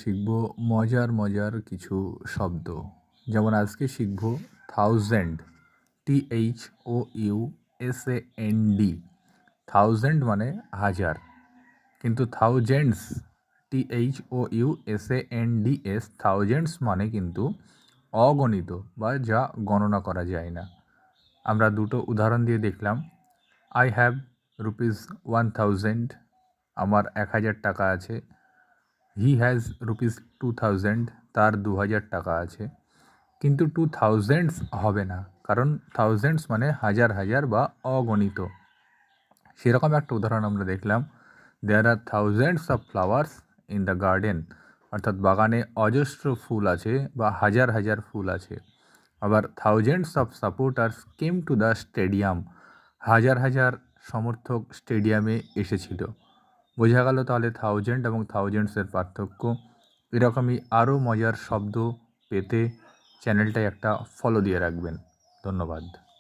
শিখব মজার মজার কিছু শব্দ। যেমন আজকে শিখব থাউজেন্ড, THOUSAND। থাউজেন্ড মানে হাজার, কিন্তু থাউজেন্ডস, THOUSANDS, থাউজেন্ডস মানে কিন্তু অগণিত বা যা গণনা করা যায় না। আমরা দুটো উদাহরণ দিয়ে দেখলাম। আই হ্যাভ ₹1000, আমার 1000 টাকা আছে। হি হ্যাজ ₹2000, তার 2000 টাকা আছে। কিন্তু টু থাউজেন্ডস হবে না, কারণ থাউজেন্ডস মানে হাজার হাজার বা অগণিত। সেরকম একটা উদাহরণ আমরা দেখলাম। There are thousands of flowers in the garden, অর্থাৎ বাগানে অজস্র ফুল আছে বা হাজার হাজার ফুল আছে। আবার thousands of supporters came to the stadium, হাজার হাজার সমর্থক স্টেডিয়ামে এসেছিল। বোঝা গেল তাহলে থাউজেন্ড এবং থাউজেন্ডসের পার্থক্য। এরকমই আরও মজার শব্দ পেতে চ্যানেলটায় একটা ফলো দিয়ে রাখবেন। ধন্যবাদ।